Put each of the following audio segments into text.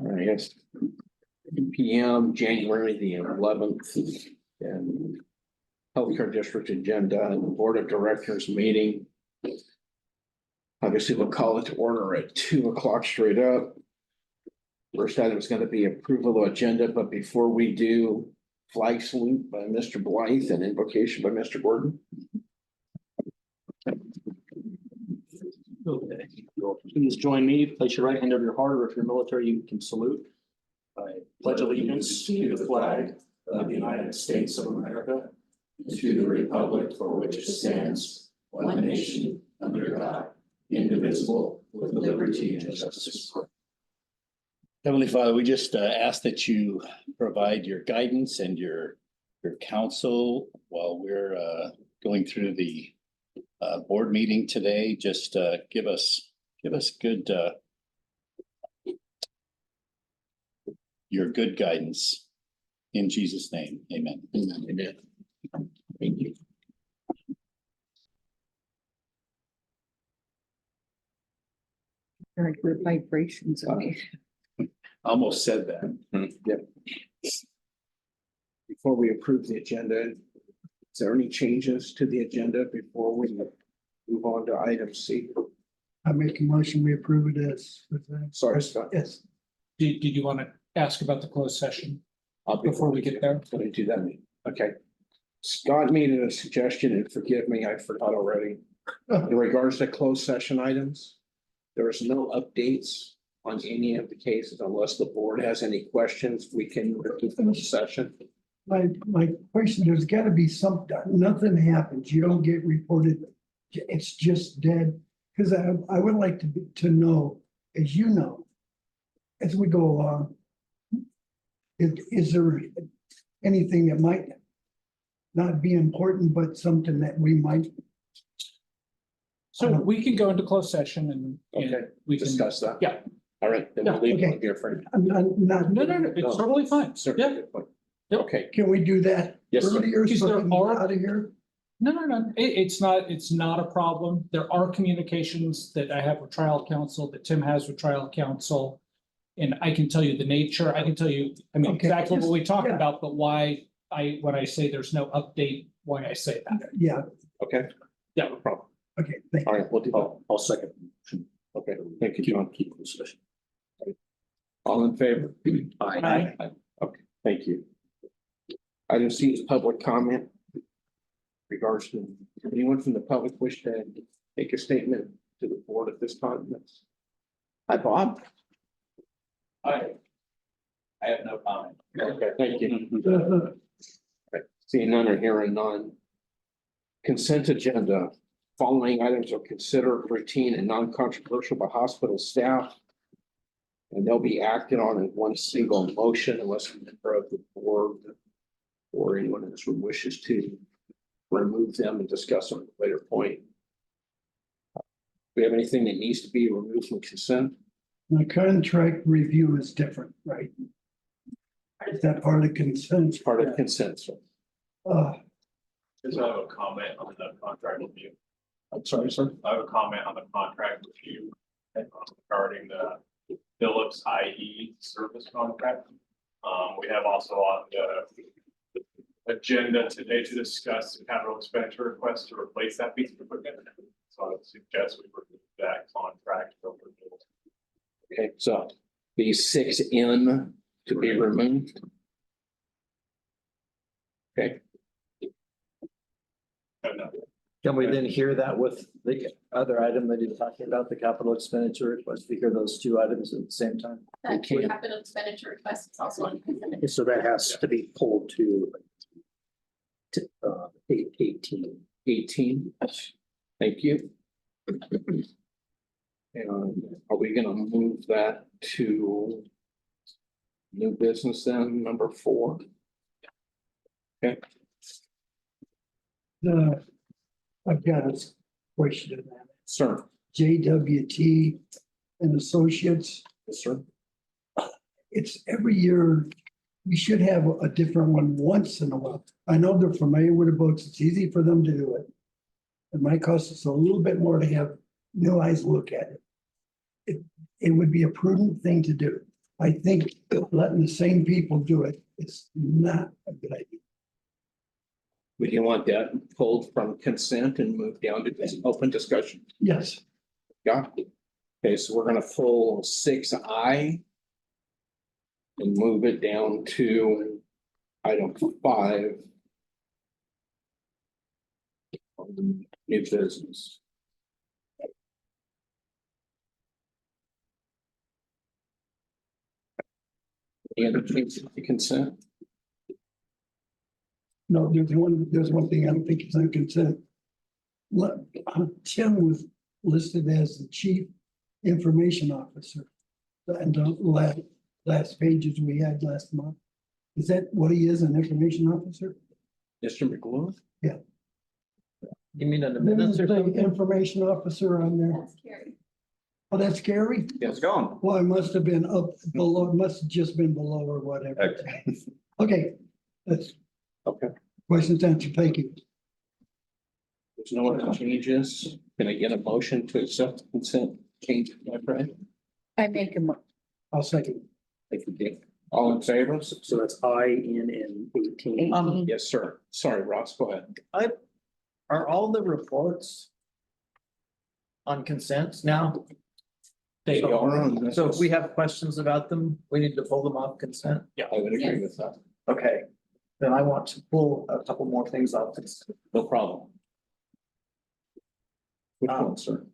All right, yes. 2 p.m. January the 11th, and Healthcare District agenda and Board of Directors meeting. Obviously, we'll call it to order at 2 o'clock straight up. First item is going to be approval of agenda, but before we do, flag salute by Mr. Blythe and invocation by Mr. Gordon. Okay. Please join me. Place your right hand over your heart, or if you're military, you can salute. I pledge allegiance to the flag of the United States of America, and to the republic for which it stands, one nation, under God, indivisible, with liberty and justice for all. Heavenly Father, we just ask that you provide your guidance and your counsel while we're going through the board meeting today. Just give us good your good guidance in Jesus' name. Amen. Amen. Thank you. Like the vibrations of me. Almost said that. Yep. Before we approve the agenda, is there any changes to the agenda before we move on to item C? I make a motion, we approve it as presented. Sorry, Scott. Yes. Did you want to ask about the closed session I'll before we get there? Let me do that. Okay. Scott made a suggestion, and forgive me, I forgot already. In regards to closed session items, there is no updates on any of the cases unless the board has any questions. We can finish the session. My question, there's gotta be some, nothing happens, you don't get reported, it's just dead. Cause I would like to know, as you know, as we go along, is there anything that might not be important, but something that we might? So we can go into closed session and Okay, we can discuss that. Yeah. All right, then we'll leave Okay. it here for you. I'm not. No, it's totally fine. Certainly, Yeah. good point. Yep. Okay, Can we do that Yes, sir. earlier Because so there we can get are- out of here? No. It's not a problem. There are communications that I have with trial counsel, that Tim has with trial counsel. And I can tell you the nature, I can tell you, I mean, Okay, exactly what we talked yeah. about, but why when I say there's no update, why I say that. Yeah, okay. Yeah. No problem. okay, thank All you. right, we'll do that. I'll second. Okay, thank you, John. Keep this session. All in favor? Aye. Okay, thank you. Item C is public comment. Regards to anyone from the public wish to make a statement to the board at this time. Hi, Bob. I have no comment. Okay, thank you. Uh, Seeing none or hearing none. Consent agenda. Following items are considered routine and non-controversial by hospital staff. And they'll be acted on in one single motion unless a member of the board or anyone else who wishes to remove them and discuss them at a later point. Do we have anything that needs to be removed from consent? The contract review is different, right? Is that part of consent? It's part of consent, sir. Just have a comment on the contract review. I'm sorry, sir. I have a comment on the contract review regarding the Phillips IE service contract. We have also on the agenda today to discuss the capital expenditure request to replace that piece of equipment. So I would suggest we remove that contract from renewal. Okay, so the 6N to be removed. Okay, And, Can we then hear that with the other item that you're talking about, the capital expenditure request? We hear those two items at the same time? That Okay. capital expenditure request is also on consent. Okay, so that has to be pulled to 18. 18. Thank you. And are we gonna move that to new business then, number 4? Okay, I've got a question on that. sir. JWT and Associates, Yes, sir. it's every year, we should have a different one once in a while. I know they're familiar with the books, it's easy for them to do it. It might cost us a little bit more to have new eyes look at it. It would be a prudent thing to do. I think letting the same people do it is not a good idea. Would you want that pulled from consent and move down to this open discussion? Yes, Yeah. Okay, so we're gonna pull 6I. And move it down to item 5. New business. Any other changes to consent? no, there's one thing I don't think is on consent. Tim was listed as the chief information officer. And the last pages we had last month. Is that what he is, an information officer? Mr. McGlue? You mean in the There's minutes or the something? information officer on there. That's Carrie. Oh, that's Gary? Yes. Gone. Well, it must have been up below, it must have just been below or whatever. Okay, that's Okay, questions answered. Thank you. there's no other changes. Can I get a motion to accept the consent change, my friend? I make a I'll second. Thank you, Dick. All in favor? So that's I in 18. 18. Yes, sir. Sorry, Ross, go ahead. Are all the reports on consent now? They are on. So if we have questions about them, we need to pull them off consent? Yeah, I would agree with that. Okay, then I want to pull a couple more things off consent. No problem. Which one, sir?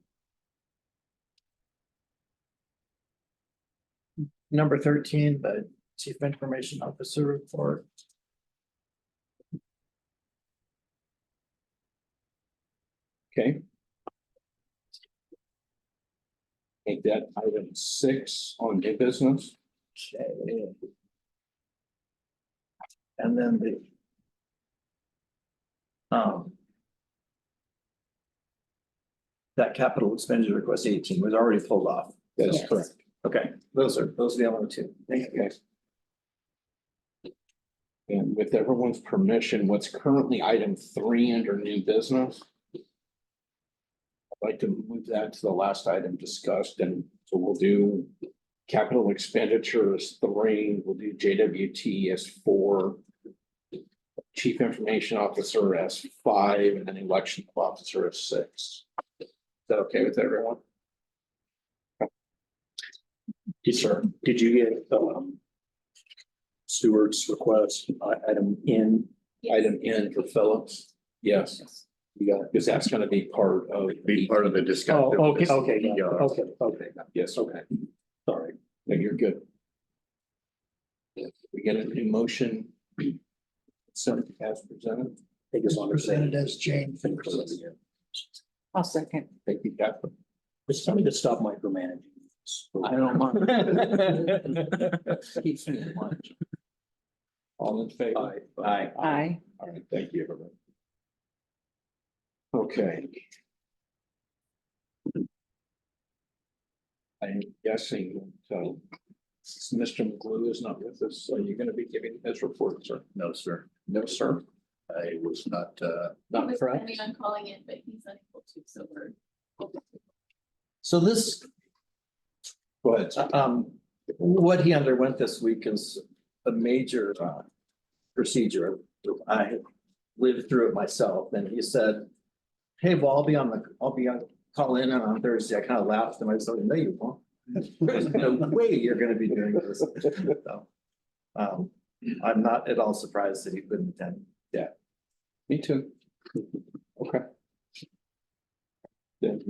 Number 13, the chief information officer report. Okay. Make that item 6 on new business. Okay. And then that capital expenditure request 18 was already pulled off. That is Yes. correct. Okay, those are the only two. Thank you. Okay. And with everyone's permission, what's currently item 3 under new business? I'd like to move that to the last item discussed, and so we'll do capital expenditures 3, we'll do JWT as 4. Chief Information Officer as 5, and then Election Officer as 6. Is that okay with everyone? Yes, sir. Did you get Stewart's request, item in? Item N for Phillips? Yes. You got, because that's gonna be part of. Be part of the discussion. Oh, okay, okay. Yes, okay. Sorry. No, you're good. We get a new motion. Senate as presented. Take us on. Presented as changed. I'll second. Thank you, Catherine. Just tell me to stop micromanaging. I don't mind. Keeps me in line. All in favor? Aye. Aye. All right, thank you, everybody. Okay. I'm guessing, so since Mr. McGlue is not with us, are you gonna be giving his report, sir? No, sir. No, sir. I was not, He Not was correct. planning on calling in, but he's unable to, so we're. So this, Go ahead. sir. what he underwent this week is a major procedure. I lived through it myself, and he said, hey, well, I'll be on, call in on Thursday. I kind of laughed and I said, no, you won't. There's no way you're gonna be doing this. So, I'm not at all surprised that he couldn't attend. Me too. Okay. Then,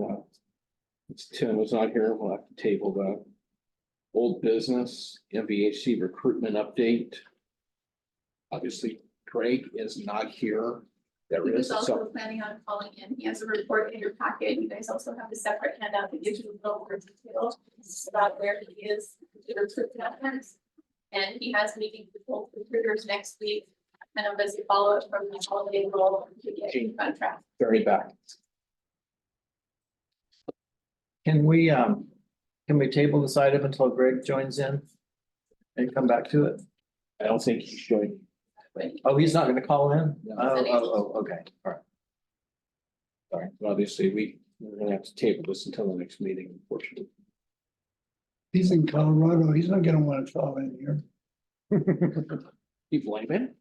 it's Tim was not here, we'll have to table the old business, MVHC recruitment update. Obviously, Craig is not here. There He was is also some, planning on calling in. He has a report in your packet. You guys also have a separate handout that gives you a little more detail about where he is with the recruitment efforts. And he has meetings with both recruiters next week, kind of as a follow-up from the holiday role to get in contract. very back. Can we table this item until Greg joins in and come back to it? I don't think he's showing. Oh, he's not gonna call in? No. Okay, all right. Sorry, obviously, we're gonna have to table this until the next meeting, unfortunately. He's in Colorado. He's not gonna want to travel in here. You blame him?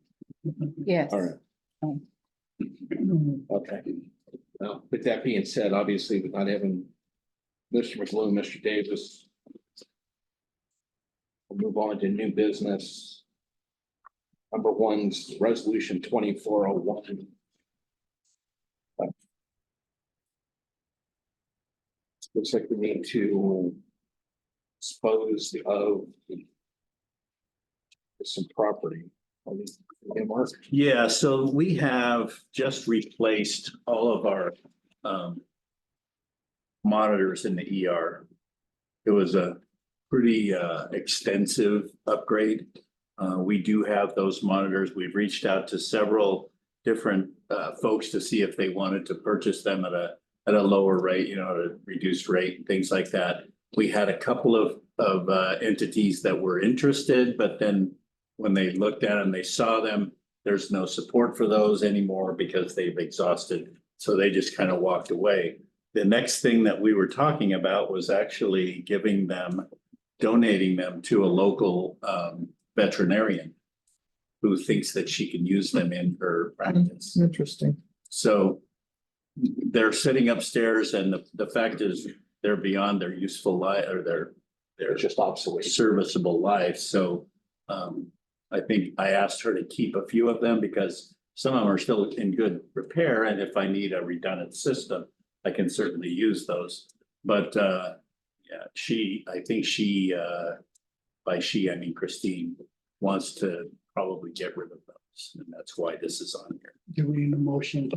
Yes. All right, okay. Well, with that being said, obviously with not having Mr. McGlue, Mr. Davis. We'll move on to new business. Number one's resolution 2401. Looks like we need to dispose of some property. Mark? Yeah, so we have just replaced all of our monitors in the ER. It was a pretty extensive upgrade. We do have those monitors. We've reached out to several different folks to see if they wanted to purchase them at a lower rate, at a reduced rate and things like that. We had a couple of entities that were interested, but then when they looked at them, they saw them, there's no support for those anymore because they've exhausted. So they just kind of walked away. The next thing that we were talking about was actually donating them to a local veterinarian who thinks that she can use them in her practice. Interesting. So they're sitting upstairs and the fact is they're beyond their useful life or They're just obsolete. serviceable life. So I think I asked her to keep a few of them because some of them are still in good repair. And if I need a redundant system, I can certainly use those. But yeah, I think by she, I mean Christine, wants to probably get rid of those. And that's why this is on here. Do we need a motion?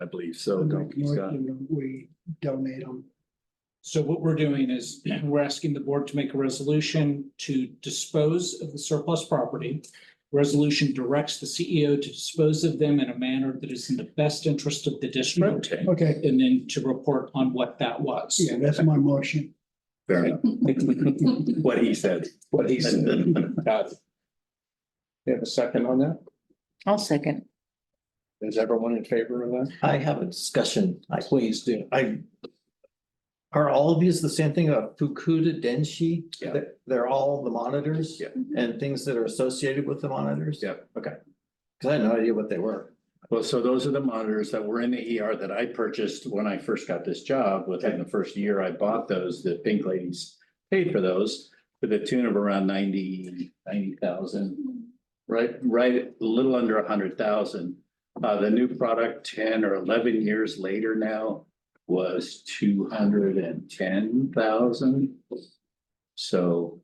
I believe so. Don't you, Scott? We donate them. So what we're doing is we're asking the board to make a resolution to dispose of the surplus property. Resolution directs the CEO to dispose of them in a manner that is in the best interest of the district. Okay, Okay, And then to report on what that was. yeah, that's my motion. fair enough. What he said. What he said. Got it. You have a second on that? I'll second. Is everyone in favor of that? I have a discussion. Please do. Are all of these the same thing of Fukuda Denshi? Yeah. They're all the monitors? Yeah. And things that are associated with the monitors? Yeah. Okay. Cause I had no idea what they were. Well, so those are the monitors that were in the ER that I purchased when I first got this job. Within the first year I bought those, the pink ladies paid for those to the tune of around 90,000. Right, a little under 100,000. The new product 10 or 11 years later now was 210,000. So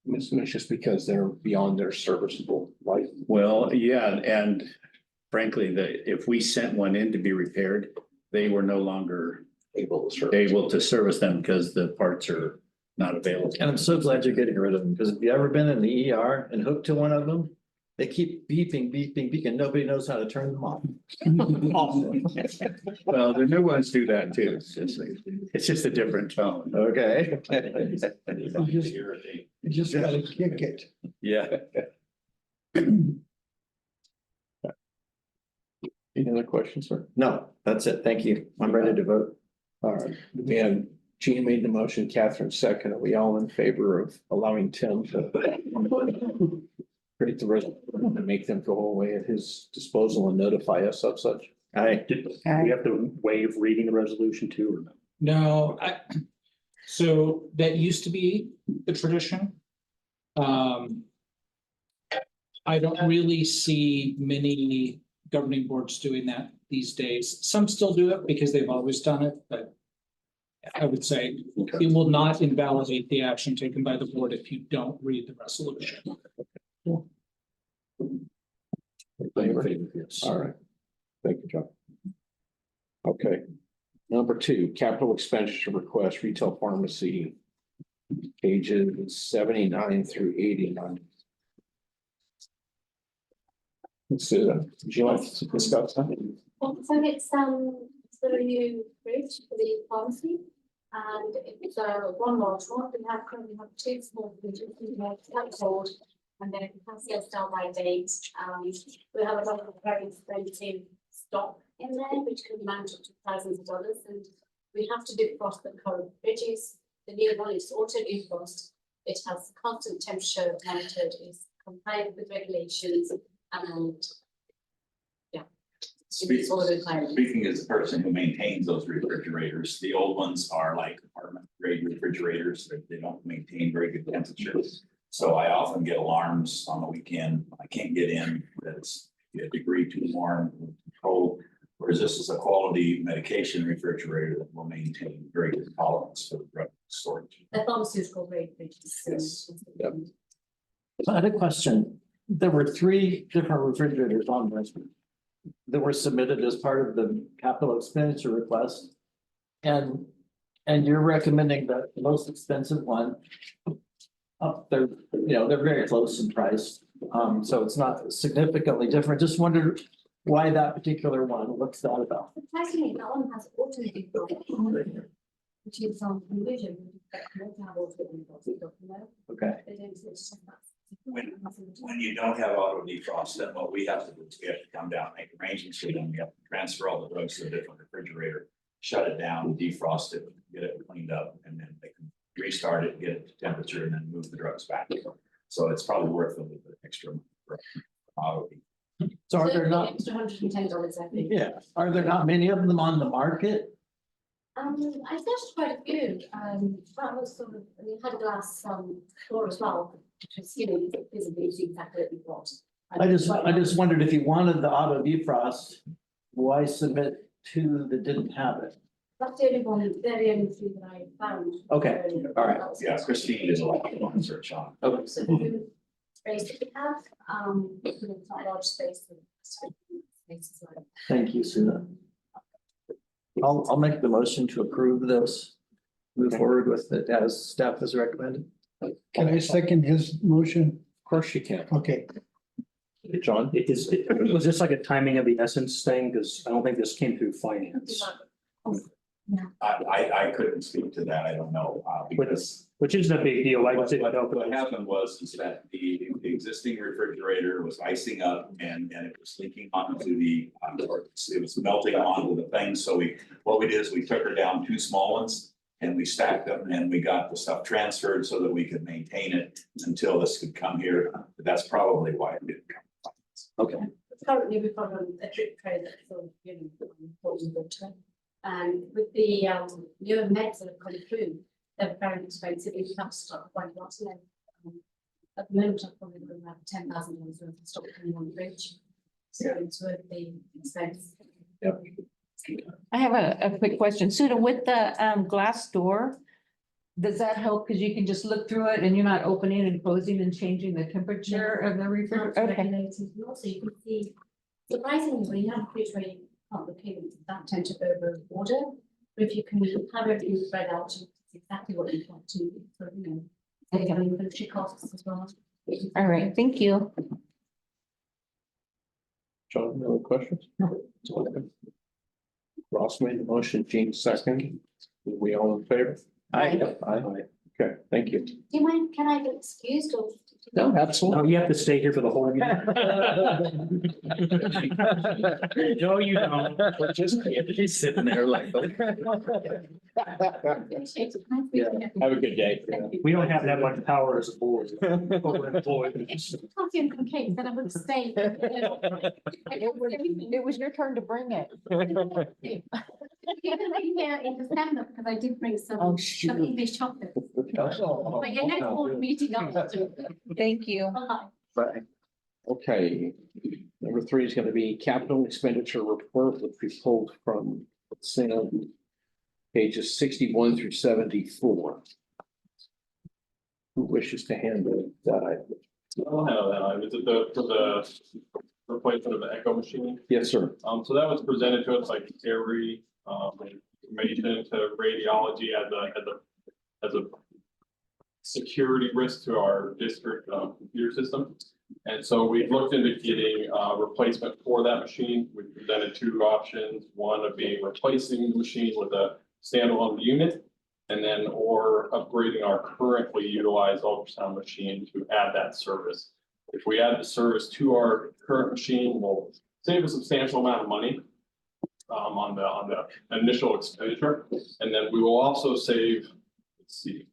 It's just because they're beyond their serviceable life. well, yeah, and frankly, if we sent one in to be repaired, they were no longer Able to serve. able to service them because the parts are not available. And I'm so glad you're getting rid of them, because if you ever been in the ER and hooked to one of them, they keep beeping, and nobody knows how to turn them off. Well, the new ones do that too. It's just a different tone. Okay. You just gotta kick it. Yeah. Any other questions, sir? No, that's it. Thank you. I'm ready to vote. All right, and Gene made the motion, Catherine second. Are we all in favor of allowing Tim to create the resolution and make them go away at his disposal and notify us of such? Aye. We have to waive reading the resolution too, or no? No, so that used to be the tradition. I don't really see many governing boards doing that these days. Some still do it because they've always done it, but I would say it will not invalidate the action taken by the board if you don't read the resolution. Yes. All right. Thank you, John. Okay. Number two, capital expenditure request, retail pharmacy, pages 79 through 89. Let's do that. Would you like to discuss that? So it's the new fridge for the pharmacy, and it's one large one. We currently have two small fridges, household, and then it can scale down by date. We have a lot of very expensive stock in there, which can amount up to thousands of dollars, and we have to defrost the current fridges. The new one is auto defrost. It has constant temperature monitored, is compliant with regulations and it meets all the requirements. Speaking as the person who maintains those refrigerators, the old ones are like apartment grade refrigerators, they don't maintain very good temperatures. So I often get alarms on the weekend, I can't get in, that's a degree too warm, too cold. Whereas this is a quality medication refrigerator that will maintain very good tolerance for the drug storage. The pharmaceutical grade fridges. Yes. Yep. So I had a question. There were 3 different refrigerators on this that were submitted as part of the capital expenditure request. And you're recommending the most expensive one. They're, they're very close in price. So it's not significantly different. Just wondered why that particular one, what's that about? Surprisingly, that one has auto defrost, which is on conversion. Okay. When you don't have auto defrost, then what we have to do is we have to come down, make arrangements for them, we have to transfer all the drugs to a different refrigerator, shut it down, defrost it, get it cleaned up, and then they can restart it, get it to temperature, and then move the drugs back. So it's probably worth a little bit extra for auto. So are there not, Extra $110, I think. yeah, are there not many of them on the market? I searched quite a few, that was sort of, and it had a glass, door as well, which was, visibly exactly what we got. I just wondered if you wanted the auto defrost, why submit 2 that didn't have it? That's the only one, they're the only 3 that I found. Okay, all right. That was- Yeah, Christine is a lot of search on. Okay. So the space that we have, it's quite a large space. Space as well. Thank you, Susan. I'll make the motion to approve this. Move forward with it as staff has recommended. Can I second his motion? Of course you can. Okay, John? Was this like a timing of the essence thing? Because I don't think this came through finance, I couldn't speak to that, I don't know, because which isn't a big deal. Like, what happened was is that the existing refrigerator was icing up and it was leaking onto the, or it was melting onto the thing. So what we did is we took her down 2 small ones and we stacked them and we got the stuff transferred so that we could maintain it until this could come here. But that's probably why it didn't come. Okay. Currently, we've got a drip tray that's sort of, holding water. And with the, newer meds that have come through, they're very expensive, you have to stock quite a lot of them. At the moment, I've probably got around $10,000 worth of stock coming on the bridge. So it's worth the expense. I have a quick question. Suda, with the glass door, does that help? Because you can just look through it and you're not opening and closing and changing the temperature of the refrigerator? Okay. Regulated. And also you can see, surprisingly, when you have a fridge where you can't look in, that tend to over order. But if you can have everything spread out, it's exactly what you want to, so, take out inventory costs as well. All right, thank you. John, no questions? No. Ross made the motion, Jean second. We all in favor? Aye. Aye. Okay, thank you. Do you mind, can I get excused or? No, absolutely. no, you have to stay here for the whole meeting. No, you don't. We're just, He's sitting there like. Appreciate it. Thank you. have a good day. We don't have that much power as a board. We're employed. Coffee and cupcakes, then I would stay. It was your turn to bring it. You're gonna be here in December because I did bring Oh, some shoot. English chocolate. But your next board meeting, I'll do. Thank you. Bye. Okay, number 3 is going to be capital expenditure report, which we pulled from Sam, pages 61 through 74. Who wishes to handle that? I'll handle that. I was at the replacement of the echo machine. Yes, sir. So that was presented to us like every information to radiology as a security risk to our district computer system. And so we looked into getting a replacement for that machine. We presented 2 options, one of being replacing the machine with a standalone unit, and then or upgrading our currently utilized ultrasound machine to add that service. If we add the service to our current machine, we'll save a substantial amount of money on the initial expenditure, and then we will also save let's see.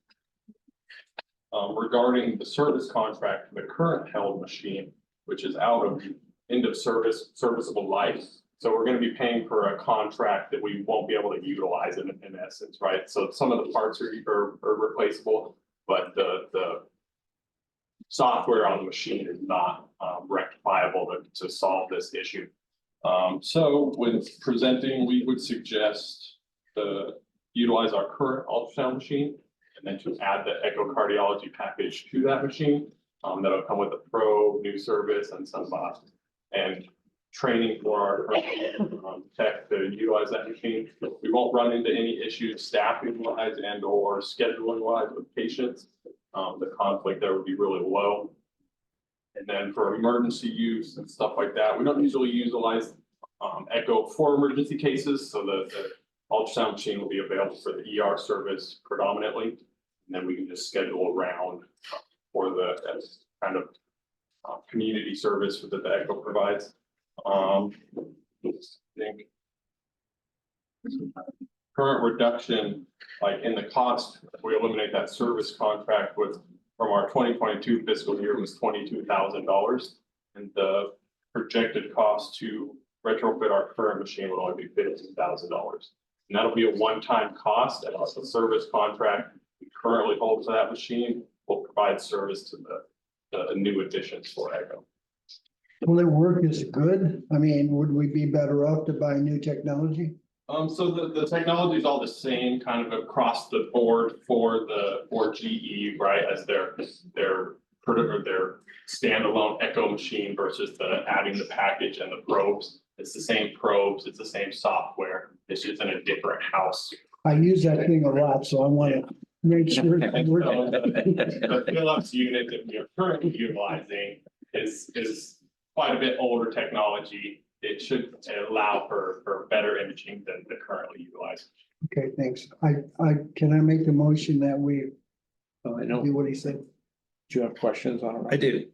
Regarding the service contract, for the current held machine, which is out of end of serviceable life. So we're gonna be paying for a contract that we won't be able to utilize in essence, right? So some of the parts are replaceable, but the software on the machine is not rectifiable to solve this issue. So when presenting, we would suggest to utilize our current ultrasound machine and then to add the echocardiology package to that machine. That'll come with a probe, new service and some and training for our tech to utilize that machine. We won't run into any issues staffing wise and or scheduling wise with patients. The conflict there would be really low. And then for emergency use and stuff like that, we don't usually utilize echo for emergency cases. So the ultrasound machine will be available for the ER service predominantly. And then we can just schedule around for the kind of community service that the echo provides. I think current reduction, like in the cost, if we eliminate that service contract with from our 2022 fiscal year was $22,000. And the projected cost to retrofit our current machine would only be $15,000. And that'll be a one-time cost, and also the service contract we currently hold for that machine will provide service to the new additions for Echo. Will it work as good? I mean, would we be better off to buy new technology? So the technology is all the same kind of across the board for GE, right? As their standalone Echo machine versus adding the package and the probes. It's the same probes, it's the same software. It's just in a different house. I use that thing a lot, so I want to make sure. And so the Philips unit that we are currently utilizing is quite a bit older technology. It should allow for better imaging than the currently utilized. Okay, thanks. Can I make the motion that we I know. do what he said? Do you have questions on it? I do.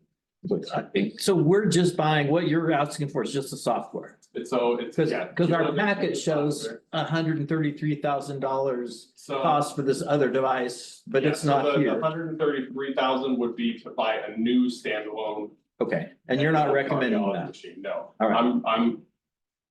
So we're just buying, what you're asking for is just the software. It's Because our packet shows $133,000 So. cost for this other device, but it's Yeah, so not the here. 133,000 would be to buy a new standalone. Okay, and you're not recommending cardiology that. machine. No, All right. I'm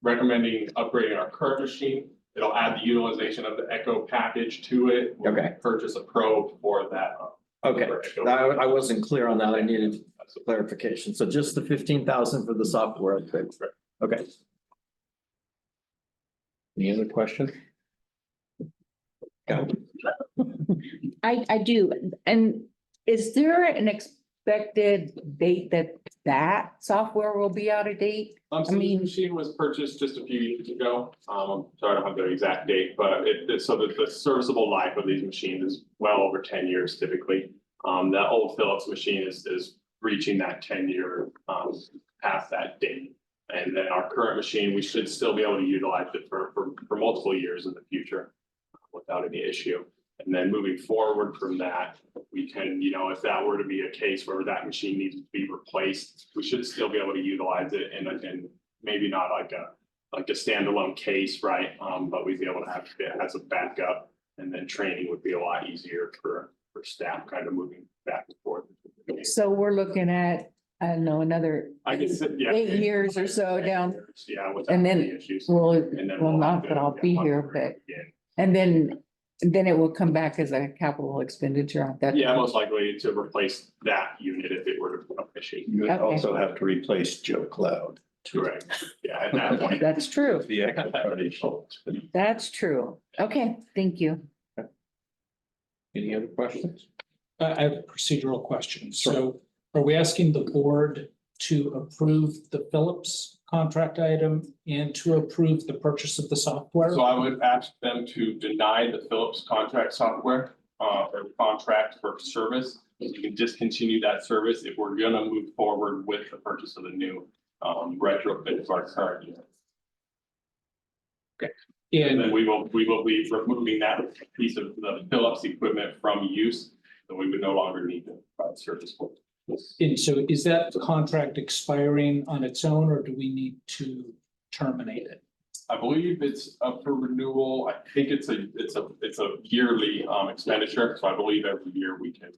recommending upgrading our current machine. It'll add the utilization of the Echo package to it. We'll Okay. Purchase a probe for that. Okay, for Echo. I wasn't clear on that. I needed clarification. So just the 15,000 for the software. Okay. Any other questions? I do, and is there an expected date that software will be out of date? So this machine was purchased just a few years ago. Sorry, I don't have the exact date, but so that the serviceable life of these machines is well over 10 years typically. That old Philips machine is reaching that 10-year past that date. And then our current machine, we should still be able to utilize it for multiple years in the future without any issue. And then moving forward from that, we can, if that were to be a case where that machine needs to be replaced, we should still be able to utilize it in maybe not like a standalone case, right? But we'd be able to have it as a backup, and then training would be a lot easier for staff kind of moving back and forth. So we're looking at, I don't know, another I can sit, yeah. 8 years or so down, Yeah. without and then any issues. well, And then well, we'll have not to that I'll get be one here, for but, it again. and then it will come back as a capital expenditure on that. Yeah, most likely to replace that unit if it were to become an issue. You would Okay. also have to replace Joe Cloud. Correct. Yeah, at that point. That's true. The Echo Cardiology. That's true. Okay, thank you. Any other questions? I have a procedural question. So are we asking the board to approve the Philips contract item and to approve the purchase of the software? So I would ask them to deny the Philips contract software, or contract for service. You can discontinue that service if we're gonna move forward with the purchase of the new retrofit of our current unit. And then we will be removing that piece of the Philips equipment from use, so we would no longer need to provide service for it. And so is that contract expiring on its own, or do we need to terminate it? I believe it's up for renewal. I think it's a yearly expenditure, so I believe every year we can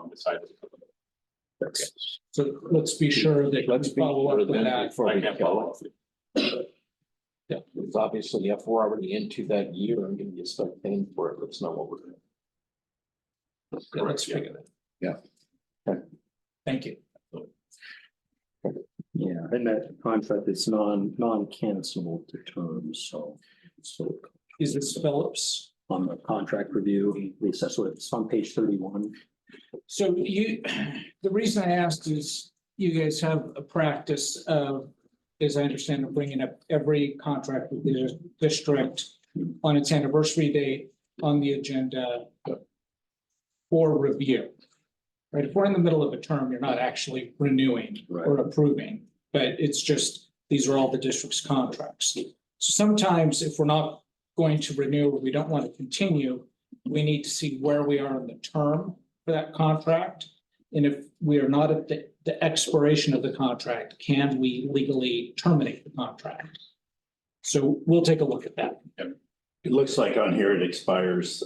decide. So let's be sure that Let's let's be follow sure up with then that. before I we can kill follow it. up. Yeah, because obviously if we're already into that year, I'm gonna get stuck paying for it. Let's know what we're doing. Yeah, let's figure that. Yeah. Okay. Thank you. Yeah, and that contract is non-cancelable to terms, so. Is this Phillips? On the contract review, at least that's what it's on page 31. So the reason I asked is you guys have a practice of, as I understand it, bringing up every contract with the district on its anniversary date on the agenda for review. Right, if we're in the middle of a term, you're not actually renewing or approving, but it's just, these are all the district's contracts. So sometimes if we're not going to renew, or we don't want to continue, we need to see where we are in the term for that contract. And if we are not at the expiration of the contract, can we legally terminate the contract? So we'll take a look at that. It looks like on here it expires,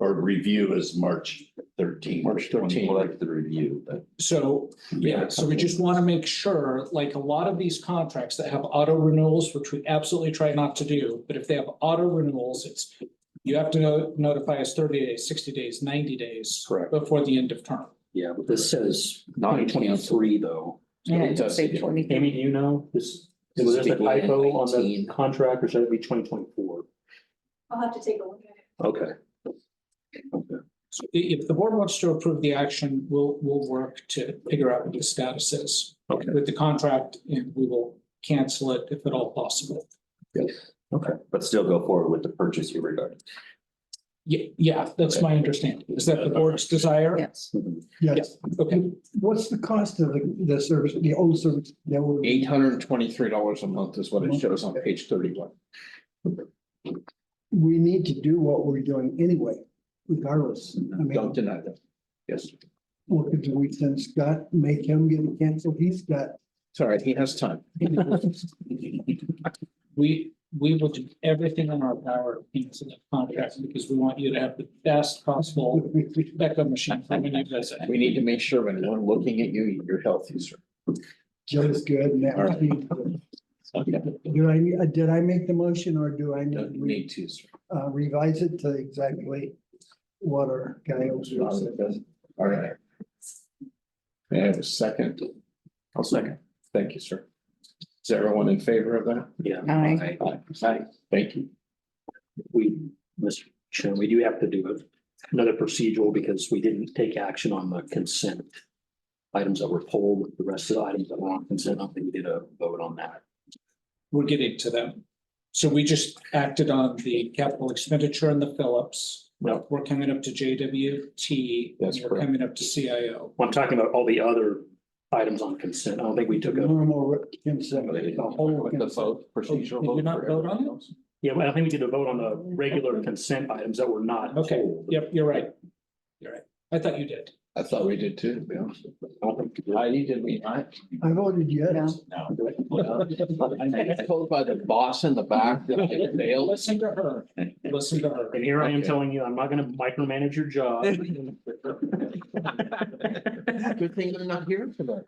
or review is March 13th. March 13th. Well, that's the review, but. So, yeah, so we just want to make sure, like a lot of these contracts that have auto renewals, which we absolutely try not to do, but if they have auto renewals, it's, you have to notify us 30 days, 60 days, 90 days. Correct. Before the end of term. Yeah, but this says Non-cancelable. 2023 though. Yeah, It it does say say 20. Amy, do you know this? This Was this a began in typo on the 19. contract or should it be 2024? I'll have to take a look at it. Okay. So if the board wants to approve the action, we'll work to figure out what the status is. Okay. With the contract, and we will cancel it if at all possible. Okay, but still go forward with the purchase you regarded. Yeah, that's my understanding. Is that the board's desire? Yes. Yes. Okay, What's the cost of the service, the old service that we're? $823 a month is what it shows on page 31. We need to do what we're doing anyway, regardless. I mean, Don't deny that. Yes, what could we send Scott, make him get it canceled? He's got. it's all right. He has time. we will do everything in our power to cancel the contract because we want you to have the best possible backup machine for when you visit. We need to make sure when anyone looking at you, you're healthy, sir. Joe's good. And that was me. Okay. Did I make the motion or do I You need need to, sir. to revise it to exactly what our guy over there said? All right. May I have a second? I'll second. Thank you, sir. Is everyone in favor of that? Yeah. Aye. Aye. Thank you. We, Mr. Chairman, we do have to do another procedural because we didn't take action on the consent items that were pulled. The rest of the items that were on consent, I don't think we did a vote on that. We're getting to them. So we just acted on the capital expenditure in the Phillips. Yep. We're coming up to JWT. That's and we're correct. coming up to CIO. Well, I'm talking about all the other items on consent. I don't think we took a, Normal consent. The the whole vote, procedural Did vote. we not for vote on everything it? else? yeah, but I think we did a vote on the regular consent items that were not. Okay, pulled. yep, you're right. You're right. I thought you did. I thought we did too, to be honest. Heidi, did we not? I voted yes. No. No. I'm told by the boss in the back that I failed. Listen to her. Listen to her. And here I am Okay. telling you, I'm not gonna micromanage your job. Good thing they're not here tonight.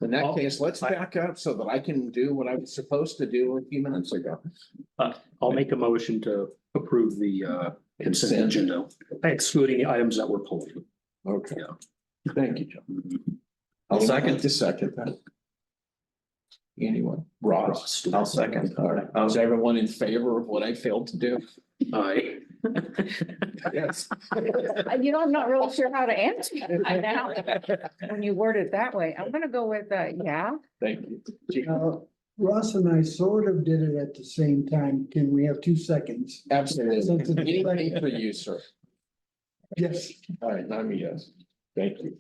In that case, let's back up so that I can do what I was supposed to do a few minutes ago. I'll make a motion to approve the consent Consent. agenda, excluding the items that were pulled. Okay. Yeah. Thank you, John. I'll second. To second that. Anyone? Ross? I'll second. All right. Is everyone in favor of what I failed to do? Aye. Yes. You know, I'm not really sure how to answer that now, when you word it that way. I'm gonna go with, yeah. Thank you. Ross and I sort of did it at the same time. Can we have 2 seconds? Absolutely. Anything for you, sir. Yes. All right, I'm a yes. Thank you.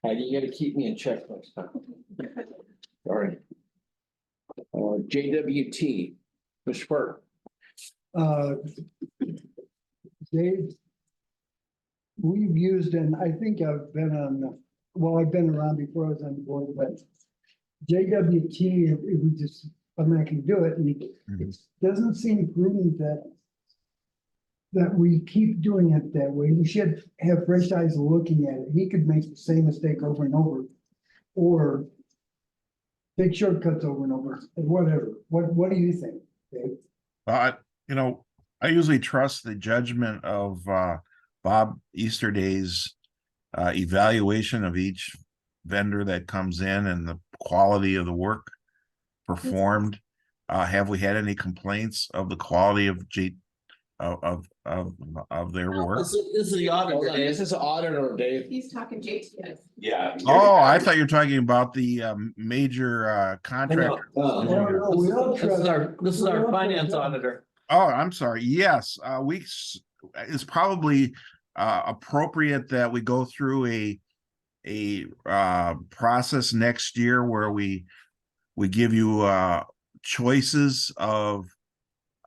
Heidi, you gotta keep me in check next time. All right. JWT, Mr. Burke. Dave, we've used, and I think I've been on, well, I've been around before I was on the board, but JWT, we just I'm not gonna do it, and it doesn't seem prudent that we keep doing it that way. We should have fresh eyes looking at it. He could make the same mistake over and over, or take shortcuts over and over, or whatever. What do you think, Dave? You know, I usually trust the judgment of Bob Easterday's evaluation of each vendor that comes in and the quality of the work performed. Have we had any complaints of the quality of their work? This is the auditor. Dave. This is auditor Dave. He's talking JTS. Yeah. Oh, I thought you were talking about the major contractor. No, we all trust. This is our finance auditor. Oh, I'm sorry. Yes, it's probably appropriate that we go through a process next year where we give you choices of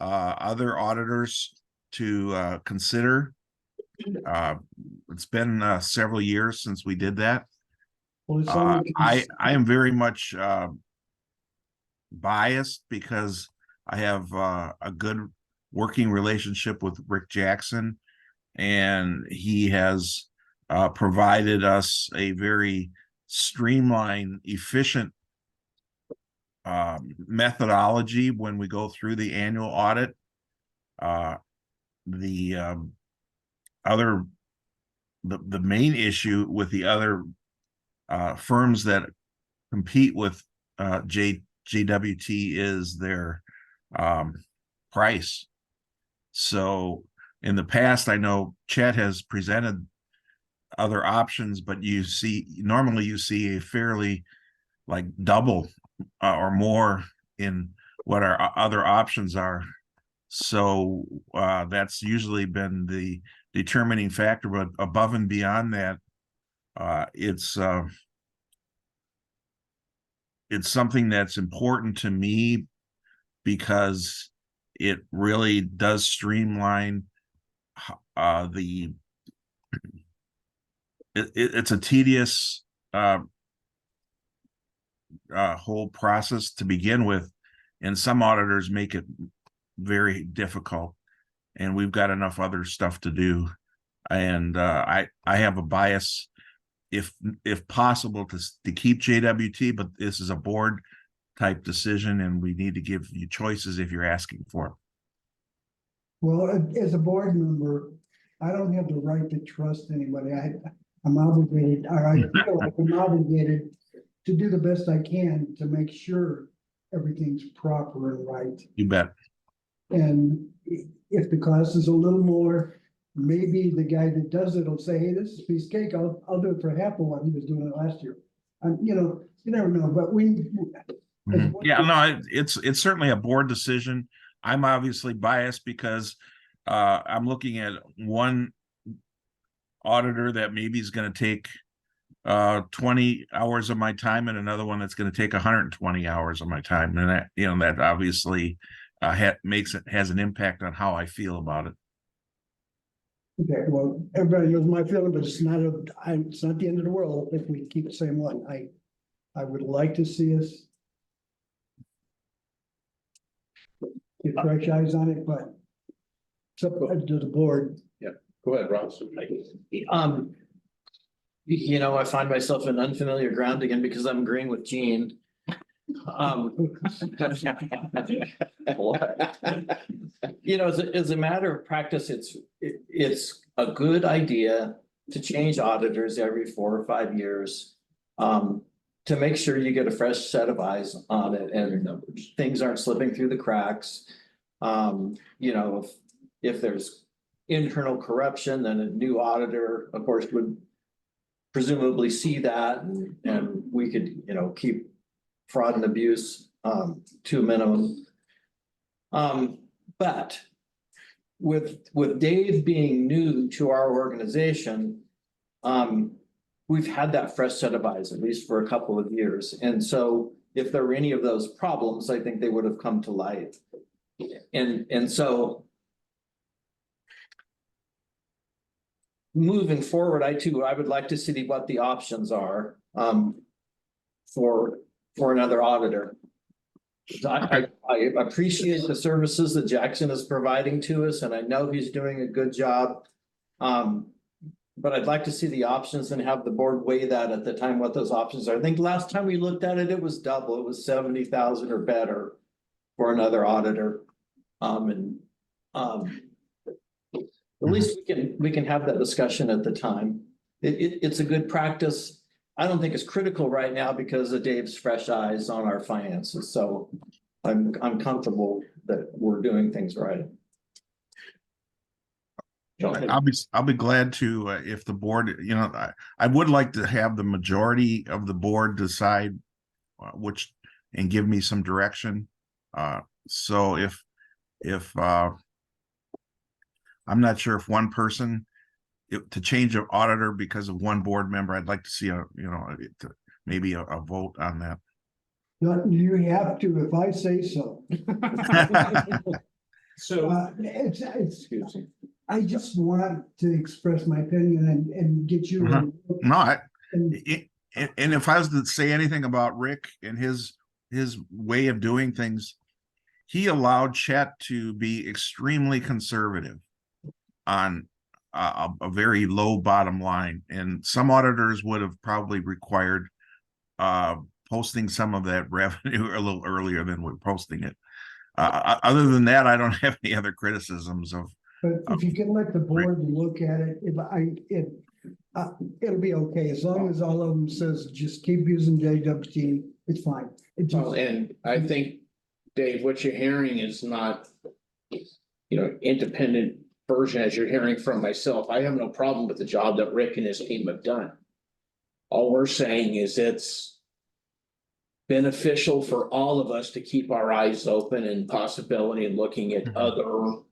other auditors to consider. It's been several years since we did that. Well, I am very much biased because I have a good working relationship with Rick Jackson, and he has provided us a very streamlined, efficient methodology when we go through the annual audit. The main issue with the other firms that compete with JWT is their price. So in the past, I know Chet has presented other options, but normally you see a fairly like double or more in what our other options are. So that's usually been the determining factor, but above and beyond that, it's something that's important to me because it really does streamline it's a tedious whole process to begin with, and some auditors make it very difficult, and we've got enough other stuff to do. And I have a bias, if possible, to keep JWT, but this is a board type decision, and we need to give you choices if you're asking for it. Well, as a board member, I don't have the right to trust anybody. I'm obligated, or I feel like I'm obligated to do the best I can to make sure everything's proper and right. You bet. And if the cost is a little more, maybe the guy that does it will say, hey, this is a piece of cake. I'll do it for half of what he was doing it last year. You never know, but Yeah, no, it's certainly a board decision. I'm obviously biased because I'm looking at one auditor that maybe is going to take 20 hours of my time, and another one that's going to take 120 hours of my time, and that obviously has an impact on how I feel about it. Okay, well, everybody knows my feeling, but it's not the end of the world if we keep the same one. I would like to see us get fresh eyes on it, but it's up to the board. Go ahead, Ross. I find myself in unfamiliar ground again because I'm agreeing with Gene. As a matter of practice, it's a good idea to change auditors every 4 or 5 years. To make sure you get a fresh set of eyes on it and things aren't slipping through the cracks. If there's internal corruption, then a new auditor, of course, would presumably see that, and we could, keep fraud and abuse to a minimum. But with Dave being new to our organization, we've had that fresh set of eyes, at least for a couple of years. And so if there were any of those problems, I think they would have come to light. And so moving forward, I would like to see what the options are for another auditor. I appreciate the services that Jackson is providing to us, and I know he's doing a good job. But I'd like to see the options and have the board weigh that at the time, what those options are. I think last time we looked at it, it was double, it was 70,000 or better for another auditor. At least we can have that discussion at the time. It's a good practice. I don't think it's critical right now because of Dave's fresh eyes on our finances, so I'm comfortable that we're doing things right. I'll be glad to, if the board, you know, I would like to have the majority of the board decide which, and give me some direction. So if I'm not sure if one person, to change an auditor because of one board member, I'd like to see maybe a vote on that. You have to, if I say so. So, Excuse me. I just want to express my opinion and get you. No, and if I was to say anything about Rick and his way of doing things, he allowed Chet to be extremely conservative on a very low bottom line, and some auditors would have probably required posting some of that revenue a little earlier than we're posting it. Other than that, I don't have any other criticisms of. But if you can let the board look at it, it'll be okay, as long as all of them says, just keep using JWT, it's fine. And I think, Dave, what you're hearing is not, independent version as you're hearing from myself. I have no problem with the job that Rick and his team have done. All we're saying is it's beneficial for all of us to keep our eyes open and possibility and looking at other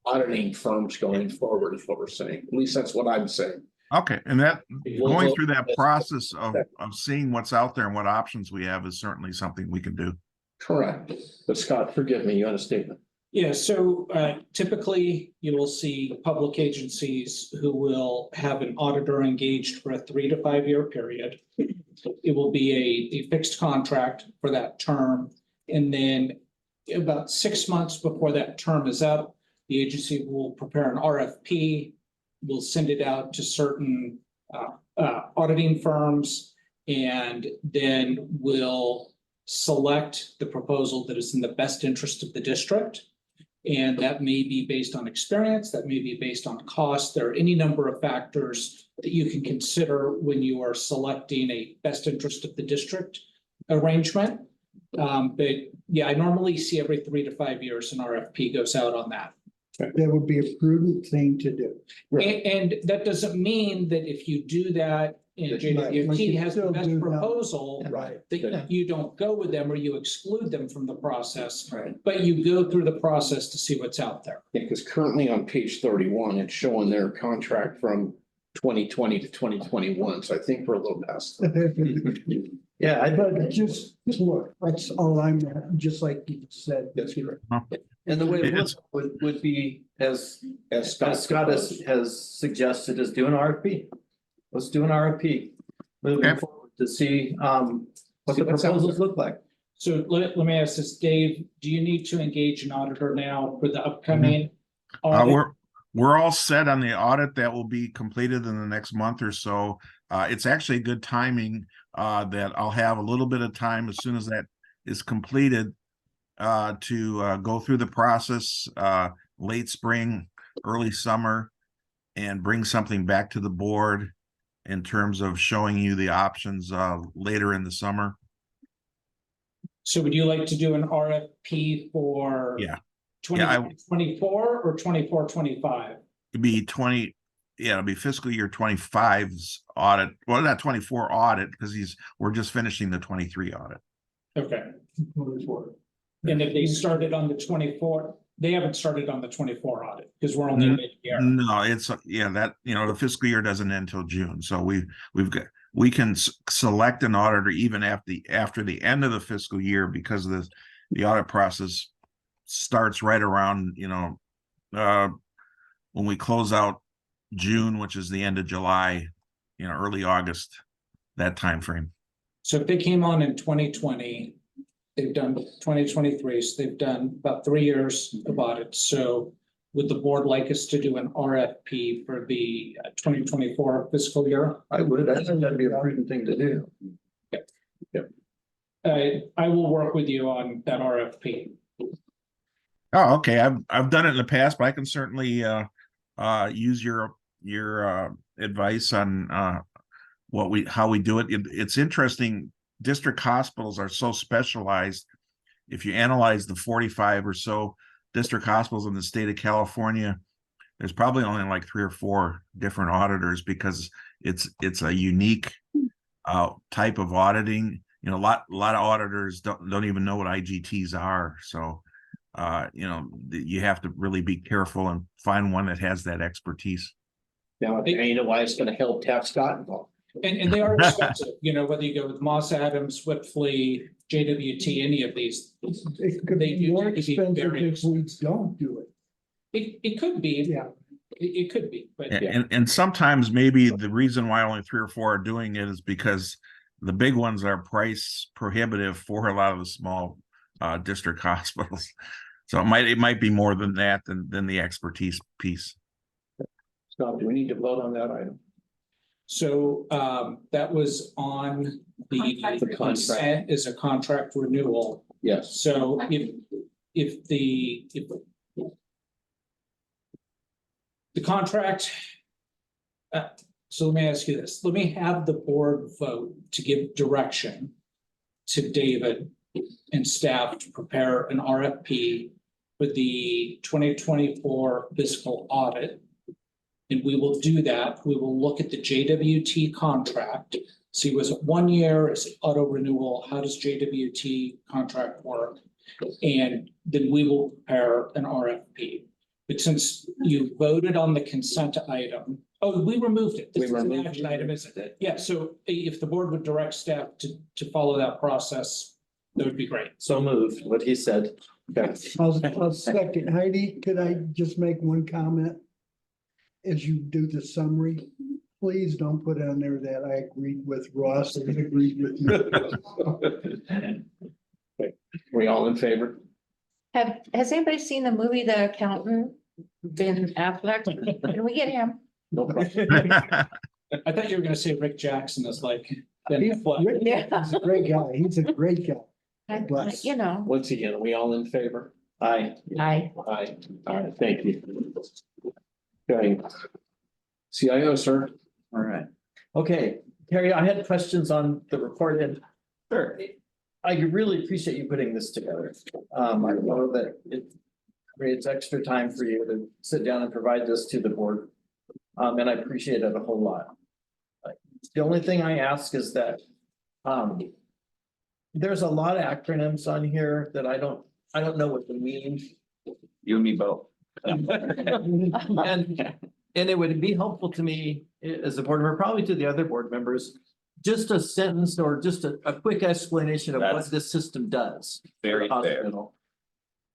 auditing firms going forward is what we're saying. At least that's what I'm saying. Okay, and that going through that process of seeing what's out there and what options we have is certainly something we can do. Correct. But Scott, forgive me, you had a statement. Yeah, so typically you will see public agencies who will have an auditor engaged for a 3 to 5 year period. It will be a fixed contract for that term. And then about 6 months before that term is up, the agency will prepare an RFP, will send it out to certain auditing firms, and then will select the proposal that is in the best interest of the district. And that may be based on experience, that may be based on cost. There are any number of factors that you can consider when you are selecting a best interest of the district arrangement. But yeah, I normally see every 3 to 5 years an RFP goes out on that. That would be a prudent thing to do. And that doesn't mean that if you do that and JWT has the best proposal, that you don't go with them or you exclude them from the process. Right. But you go through the process to see what's out there. Yeah, because currently on page 31, it's showing their contract from 2020 to 2021. So I think we're a little past. Yeah, But just look, that's all I'm, just like you said. That's correct. and the way it would be as Scott has suggested, is do an RFP. Let's do an RFP. Moving forward to see what the proposals look like. So let me ask this, Dave, do you need to engage an auditor now for the upcoming audit? We're all set on the audit that will be completed in the next month or so. It's actually good timing that I'll have a little bit of time as soon as that is completed to go through the process late spring, early summer, and bring something back to the board in terms of showing you the options later in the summer. So would you like to do an RFP for 2024 or 24-25? It'd be it'll be fiscal year 25's audit. Well, not 24 audit, because we're just finishing the 23 audit. Okay. And if they started on the 24, they haven't started on the 24 audit because we're only mid-year. No, it's the fiscal year doesn't end until June. So we can select an auditor even after the end of the fiscal year, because the audit process starts right around when we close out June, which is the end of July, early August, that time frame. So if they came on in 2020 they've done 2023, so they've done about 3 years of audits. So would the board like us to do an RFP for the 2024 fiscal year? I would, I think that'd be a prudent thing to do. I will work with you on that RFP. Oh, okay. I've done it in the past, but I can certainly use your advice on how we do it. It's interesting. District hospitals are so specialized. If you analyze the 45 or so district hospitals in the state of California, there's probably only like 3 or 4 different auditors because it's a unique type of auditing. You know, a lot of auditors don't even know what IGTs are. So you know, you have to really be careful and find one that has that expertise. Now, you know why it's gonna help tax Scott involved. And they are expensive, you know, whether you go with Moss Adams, Whitfley, JWT, any of these. It could They be do more need to be expensive very if we don't do it. It could be, Yeah. it could be, but And sometimes maybe the reason why only 3 or 4 are doing it is because the big ones are price prohibitive for a lot of the small district hospitals. So it might be more than that than the expertise piece. Scott, do we need to vote on that item? so that was on Contract the renewal. consent is a contract renewal. Yes. So if the contract, so let me ask you this, let me have the board vote to give direction to David and staff to prepare an RFP for the 2024 fiscal audit. And we will do that. We will look at the JWT contract, see was it 1 year, is it auto renewal, how does JWT contract work? And then we will prepare an RFP. But since you voted on the consent item, we removed it. This is an action item, isn't it? Yeah, so if the board would direct staff to follow that process, that would be great. So moved, what he said. I'll second. Heidi, could I just make one comment? As you do the summary, please don't put on there that I agreed with Ross and agreed with you. We all in favor? Has anybody seen the movie The Accountant? Ben Affleck? Can we get him? No problem. I thought you were gonna say Rick Jackson is like. He's a great guy. He's a great guy. You know, Once again, are we all in favor? Aye. I, Aye. All right, thank you. Okay. CIO, sir. All right. Okay, Terry, I had questions on the report and sure, I really appreciate you putting this together. I know that it creates extra time for you to sit down and provide this to the board. And I appreciate it a whole lot. The only thing I ask is that there's a lot of acronyms on here that I don't know what they mean. You and me both. And it would be helpful to me as a board member, probably to the other board members, just a sentence or just a quick explanation of what That's this system does. Very for the fair. hospital.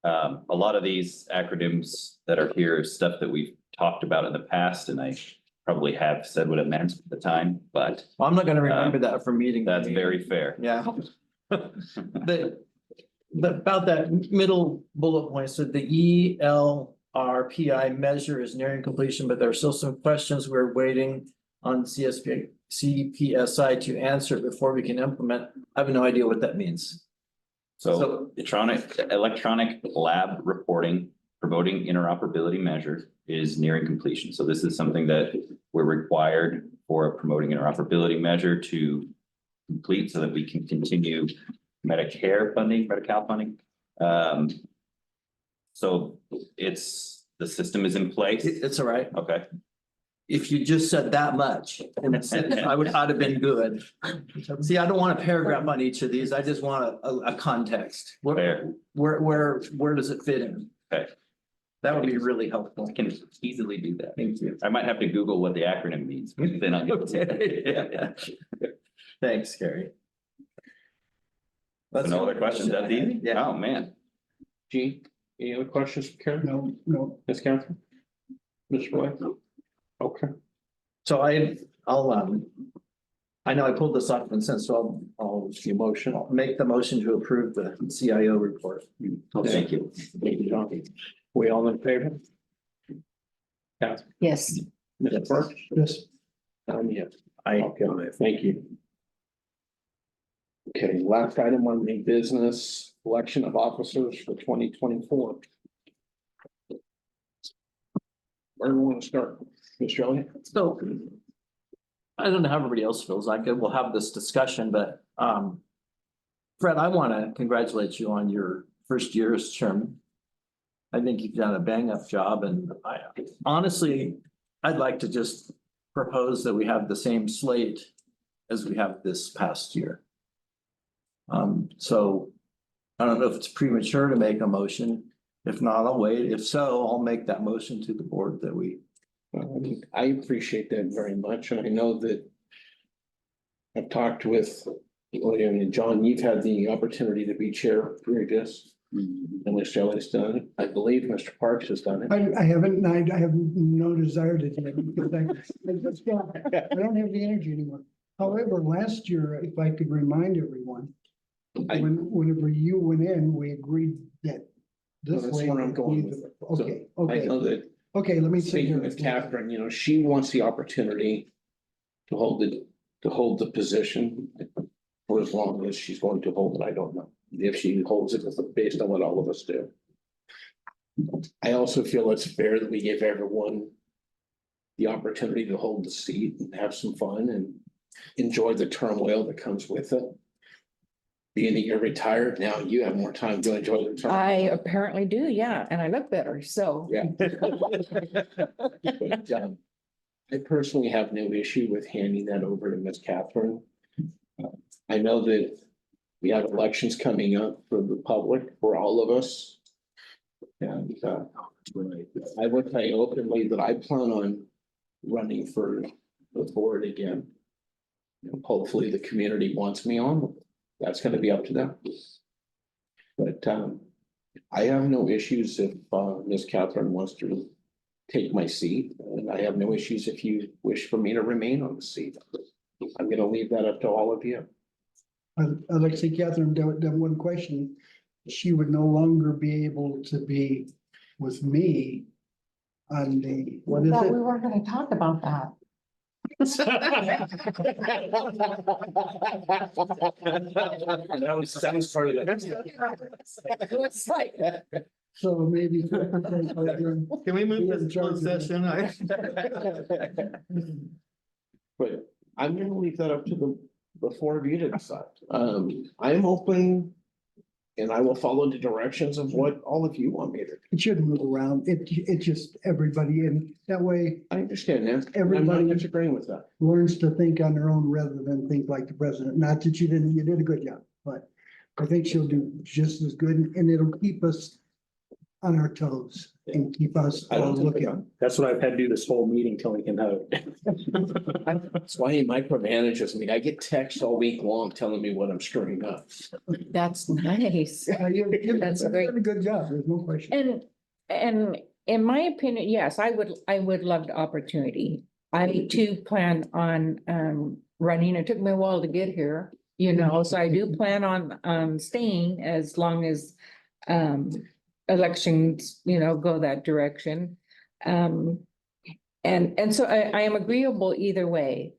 A lot of these acronyms that are here is stuff that we've talked about in the past, and I probably have said what it meant at the time, but Well, I'm not gonna remember that from meeting. to that's meeting. very fair. Yeah. About that middle bullet point, so the ELRPI measure is nearing completion, but there are still some questions we're waiting on CPSI to answer before we can implement. I have no idea what that means. So electronic lab reporting, promoting interoperability measure is nearing completion. So this is something that we're required for a promoting interoperability measure to complete so that we can continue Medicare funding, Medi-Cal funding. So the system is in place. It's all right. Okay, If you just said that much, and it said, I would have been good. See, I don't want a paragraph on each of these. I just want a context. fair. Where does it fit in? Okay. That would be really helpful. I can easily do that. Thank you. I might have to Google what the acronym means, but then I'll get Okay. Thanks, Gary. So no other questions? That's easy? Yeah. Oh, man. Gene, any other questions for Karen? No. Ms. Catherine? Mr. Roy? Okay. So I'll I know I pulled this off and since, so I'll make the motion to approve the CIO report. Thank you. Thank you, John. We all in favor? Yes. Mr. Burke? Yes. Yes. I, Okay, thank you. Okay, last item on the business, election of officers for 2024. Where do we want to start? Mr. Elliott? so. I don't know how everybody else feels like it. We'll have this discussion, but, Fred, I want to congratulate you on your first year as chairman. I think you've done a bang up job and I honestly, I'd like to just propose that we have the same slate as we have this past year. So I don't know if it's premature to make a motion. If not, I'll wait. If so, I'll make that motion to the board that we. I appreciate that very much, and I know that I've talked with William and John, you've had the opportunity to be chair previous. And Mr. Elliott's done it. I believe Mr. Parks has done it. I haven't, and I have no desire to do it because I don't have the energy anymore. However, last year, if I could remind everyone, whenever you went in, we agreed that this That's way. where I'm going with it. Okay, I okay, know that okay, let me say. speaking with Catherine, you know, she wants the opportunity to hold the position for as long as she's going to hold it. I don't know if she holds it based on what all of us do. I also feel it's fair that we give everyone the opportunity to hold the seat and have some fun and enjoy the turmoil that comes with it. Being that you're retired now, you have more time to enjoy the turmoil. I apparently do, yeah, and I look better, so. Yeah. But, I personally have no issue with handing that over to Ms. Catherine. I know that we have elections coming up for the public, for all of us. And I would say openly that I plan on running for the board again. And hopefully the community wants me on. That's gonna be up to them. But I have no issues if Ms. Catherine wants to take my seat, and I have no issues if you wish for me to remain on the seat. I'm gonna leave that up to all of you. I'd like to say, Catherine, that one question, she would no longer be able to be with me on the, what is Thought we it? weren't gonna talk about that. That was part of it. It's like, So maybe. Can we move this to closed session? But I'm gonna leave that up to the four of you to decide. I'm open. And I will follow the directions of what all of you want me to do. It shouldn't move around. It just everybody, and that way I understand that. Everybody- I'm not disagreeing with that. learns to think on their own rather than think like the president. Not that you didn't, you did a good job, but I think she'll do just as good and it'll keep us on our toes and keep us I all don't think looking. That's what I've had to do this whole meeting till we can have it. That's why he micromanages me. I get texts all week long telling me what I'm screwing up. that's nice. That's You've great. done a good job. There's no question. And in my opinion, yes, I would love the opportunity. I too plan on running. It took me a while to get here, you know, so I do plan on staying as long as elections, you know, go that direction. And so I am agreeable either way.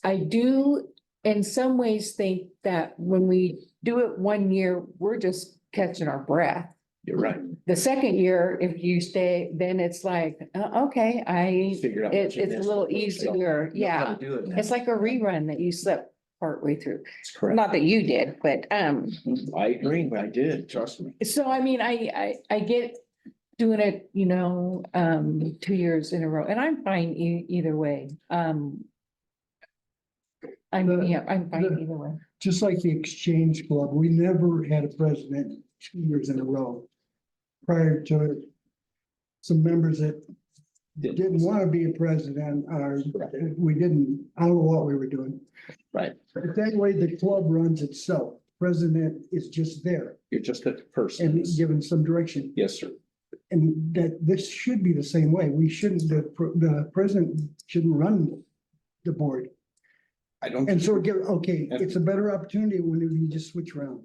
I do in some ways think that when we do it one year, we're just catching our breath. You're right. The second year, if you stay, then it's like, okay, Figure out. it's a little easier, yeah. Do it now. It's like a rerun that you slept partway through. That's correct. Not that you did, but I agree. I did. Trust me. so I mean, I get doing it, you know, 2 years in a row, and I'm fine either way. I'm fine either way. Just like the Exchange Club, we never had a president 2 years in a row. Prior to it, some members that didn't want to be a president, or we didn't, I don't know what we were doing. Right. But that way the club runs itself. President is just there You're just a person. and given some direction. Yes, sir. And that this should be the same way. We shouldn't, the president shouldn't run the board. I don't. And so, okay, it's a better opportunity whenever you just switch around.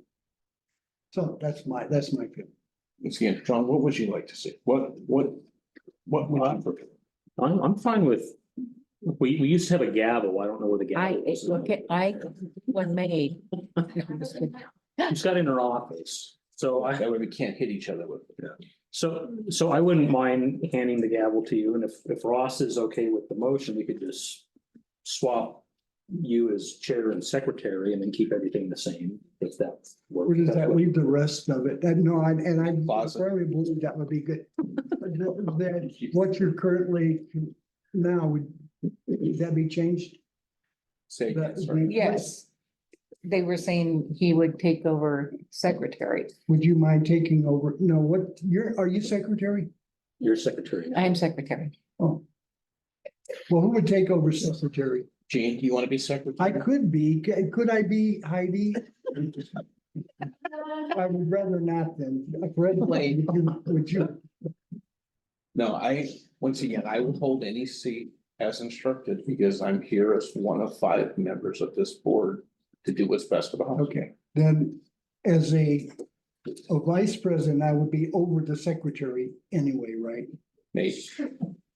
So that's my feeling. Again, John, what would you like to see? What would you prefer? I'm fine with, we used to have a gavel. I don't know where the gavel is. was made. She's got in her office. So That way we can't hit each other with it. so I wouldn't mind handing the gavel to you. And if Ross is okay with the motion, we could just swap you as chair and secretary and then keep everything the same, if that works. Where does that leave the rest of it? No, I Plaza. firmly believe that would be good. That what you're currently now, would that be changed? Say again, sorry. Yes. They were saying he would take over secretary. Would you mind taking over? No, are you secretary? Your secretary. I am secretary. Oh. Well, who would take over secretary? Gene, do you want to be secretary? I could be. Could I be Heidi? I would rather not then. Fred, would you? No, once again, I will hold any seat as instructed because I'm here as one of 5 members of this board to do what's best for the house. Okay, then as a vice president, I would be over the secretary anyway, right? Maybe.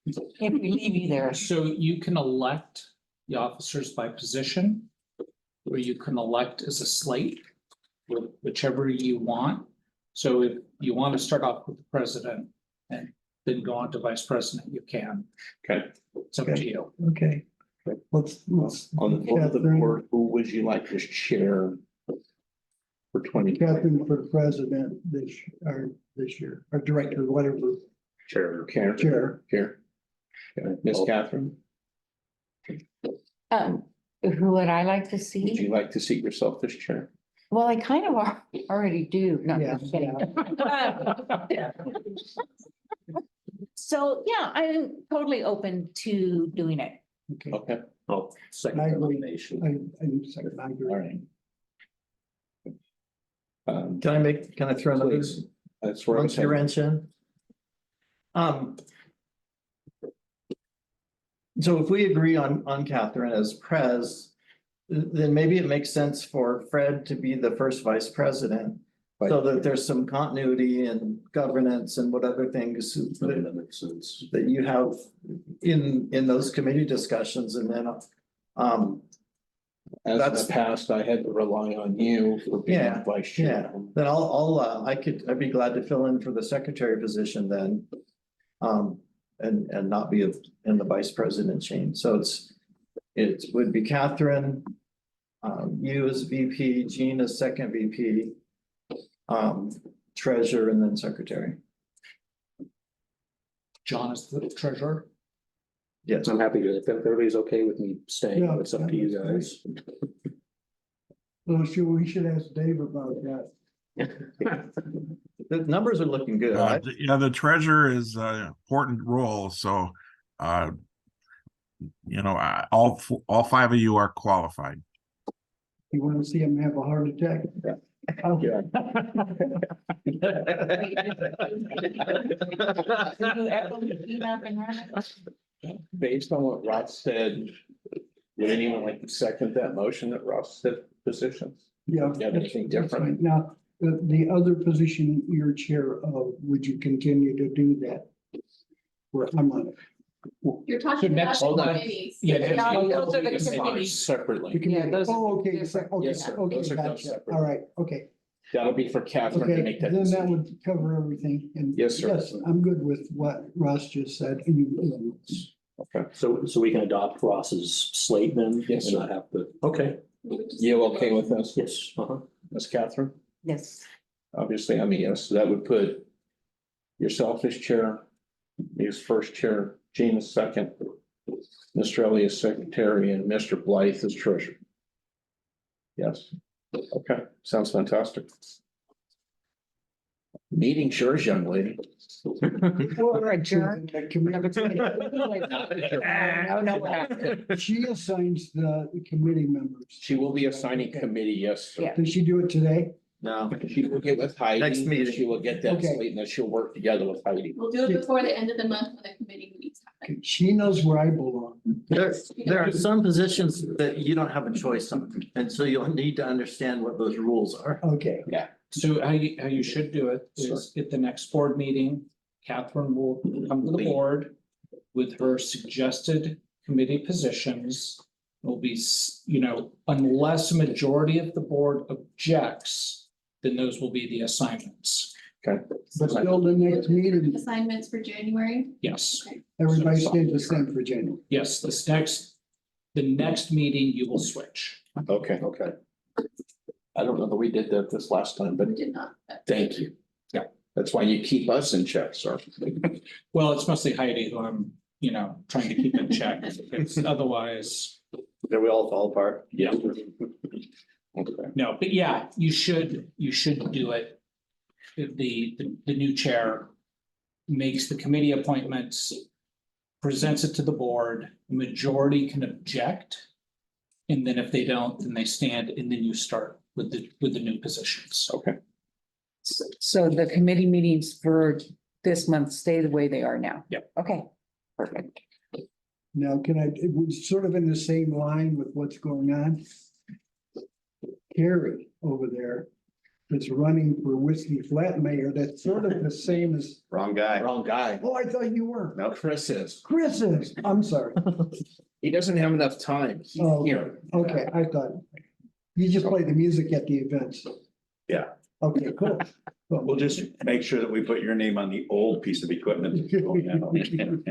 If we leave you there. So you can elect the officers by position, or you can elect as a slate, whichever you want. So if you want to start off with the president and then go on to vice president, you can. Okay. It's up to you. Okay. Let's. On the vote of the Catherine- board, who would you like as chair for 20? Catherine for president this year, or director, whatever, Chair. Chair. chair. Here. Okay, Miss Catherine, Who would I like to would see? you like to seat yourself as chair? Well, I kind of already do. No, I'm Yeah, just kidding. So, yeah, I'm totally open to doing it. Okay, Okay, Oh, second I agree. nomination. I agree. all right. Can I throw another Please, that's where I was monkey headed. wrench in? So if we agree on Catherine as pres, then maybe it makes sense for Fred to be the first vice president. So that there's some continuity and governance and what other things That makes sense. that you have in those committee discussions, and then As in That's- the past, I had to rely on you for being Yeah, vice chair. then I'd be glad to fill in for the secretary position then. And not be in the vice president chain. So it would be Catherine, you as VP, Jean as second VP, treasurer, and then secretary. John is the treasurer. Yes. I'm happy to, if everybody's okay with me staying, Yeah, it's up to you guys. Well, we should ask Dave about that. The numbers are looking good. Yeah, the treasurer is an important role, so all 5 of you are qualified. You want to see him have a heart attack? Based on what Ross said, would anyone like to second that motion that Ross said positions? Yeah. You have anything That's different? fine. Now, the other position you're chair of, would you continue to do that? Where I'm on it. You're talking about next- the hold on. committees. Yeah, those are the Assigned committees. Separately. You can- Yeah, those are Oh, okay, different. okay, Yes, sir. okay, Those are done gotcha. separately. All right, okay, That'll be for Catherine to okay, make that then that decision. would cover everything, and Yes, sir. yes, I'm good with what Ross just said. Okay. So we can adopt Ross's slate then? Yes, And sir. not have to, okay, You okay with this? yes, Miss Catherine? Yes. Obviously, I'm a yes, so that would put yourself as chair, me as first chair, Jean as second, Mr. Elliott as secretary, and Mr. Blythe as treasurer. Yes, okay, sounds fantastic. Meeting yours, young lady. We're adjourned. No, we're not. She assigns the committee members. She will be assigning committee, yes, sir. Yeah. Did she do it today? No, She will get with Heidi. Next meeting. She will get that Okay. slate and then she'll work together with Heidi. We'll do it before the end of the month when the committee meetings happen. She knows where I belong. There are some positions that you don't have a choice on, and so you'll need to understand what those rules are. Okay, So how you should do it is at the next board meeting, Catherine will come to the board with her suggested committee positions. Will be, unless a majority of the board objects, then those will be the assignments. but still the next meeting, Assignments for January. Yes, everybody stays the same for January. yes, the next meeting you will switch. Okay. I don't know that we did that this last time, but We did not. thank you. Yeah, that's why you keep us in check, sir. Well, it's mostly Heidi who I'm, trying to keep in check. It's otherwise, That we all fall apart. Yeah. Okay. no, but yeah, you should do it. If the new chair makes the committee appointments, presents it to the board, majority can object. And then if they don't, then they stand, and then you start with the new positions. Okay. So the committee meetings for this month stay the way they are now? Yep. Okay, perfect. Now, it was sort of in the same line with what's going on. Carrie over there is running for Whiskey Flat Mayor. That's sort of the same as, Wrong guy. Wrong guy. oh, I thought you were. No, Chris is. Chris is, I'm sorry. He doesn't have enough time. He's Oh, here. Okay, I thought, you just play the music at the events. Yeah. Okay, cool. We'll just make sure that we put your name on the old piece of equipment.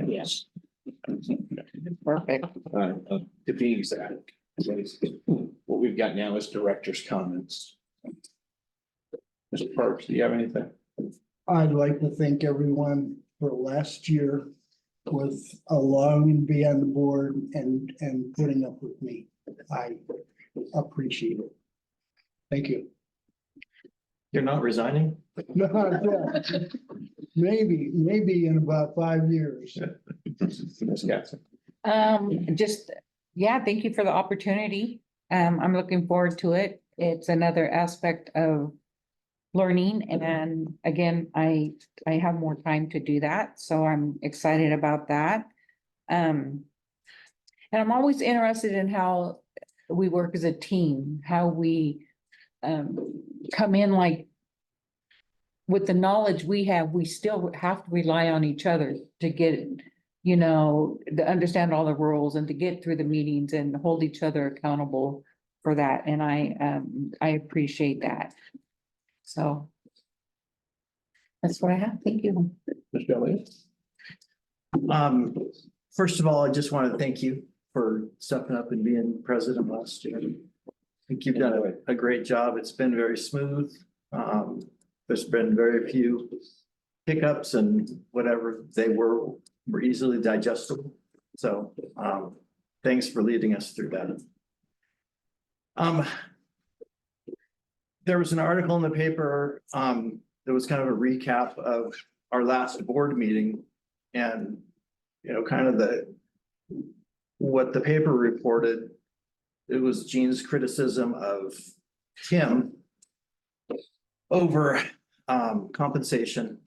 Yes. Perfect. To be exact. What we've got now is director's comments. Mr. Parks, do you have anything? I'd like to thank everyone for last year with allowing me to be on the board and putting up with me. I appreciate it. Thank you. You're not resigning? Maybe in about 5 years. Ms. Gadsden? Thank you for the opportunity. I'm looking forward to it. It's another aspect of learning, and again, I have more time to do that, so I'm excited about that. And I'm always interested in how we work as a team, how we come in like with the knowledge we have, we still have to rely on each other to get, to understand all the rules and to get through the meetings and hold each other accountable for that. And I appreciate that. So that's what I have. Thank you. Mr. Elliott? First of all, I just want to thank you for stepping up and being president last year. I think you've done a great job. It's been very smooth. There's been very few hiccups, and whatever they were easily digestible. So thanks for leading us through that. There was an article in the paper that was kind of a recap of our last board meeting, and kind of what the paper reported. It was Gene's criticism of Tim over compensation.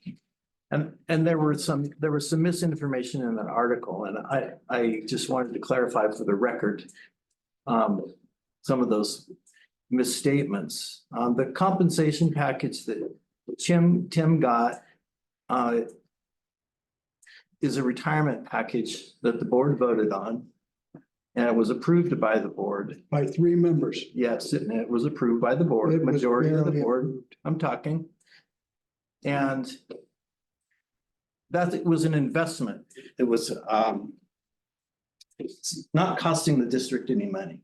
And there was some misinformation in that article, and I just wanted to clarify for the record some of those misstatements. The compensation package that Tim got is a retirement package that the board voted on. And it was approved by the board. By 3 members. Yes, and it was approved by the It board, was majority of the barely board, approved. I'm talking. And that was an investment. It was it's not costing the district any money.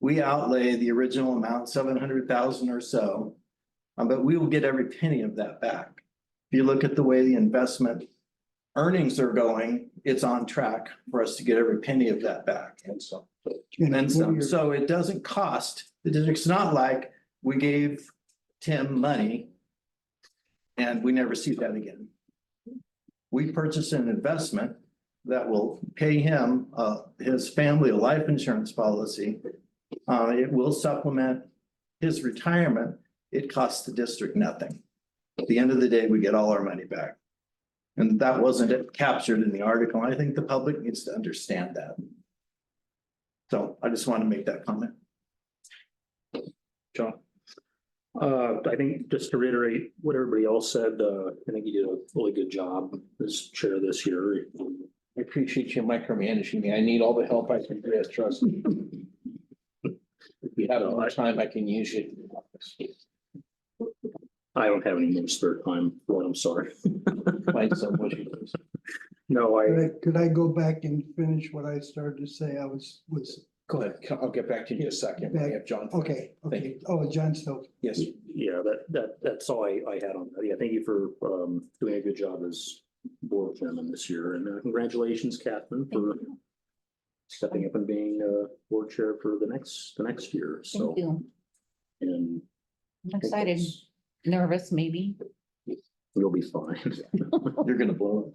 We outlay the original amount, 700,000 or so, but we will get every penny of that back. If you look at the way the investment earnings are going, it's on track for us to get every penny of that back. And so, and then some. So it doesn't cost the district. It's not like we gave Tim money and we never see that again. We purchased an investment that will pay him, his family, a life insurance policy. It will supplement his retirement. It costs the district nothing. At the end of the day, we get all our money back. And that wasn't captured in the article. I think the public needs to understand that. So I just want to make that comment. John? I think just to reiterate what everybody else said, I think you did a really good job as chair this year. I appreciate you micromanaging me. I need all the help I can get, trust me. If you have more time, I can use you. I don't have any more spare time, well, I'm sorry. Find someone who does. No, Could I go back and finish what I started to say? I was, Go ahead, I'll get back to you in a second. I have John. okay, Thank okay. Oh, John Stowe. Yes, yeah, that's all I had on that. Yeah, thank you for doing a good job as board chairman this year, and congratulations, Catherine, for stepping up and being board chair for the next year, so. Thank you. And I'm excited, nervous maybe. you'll be fine. you're gonna blow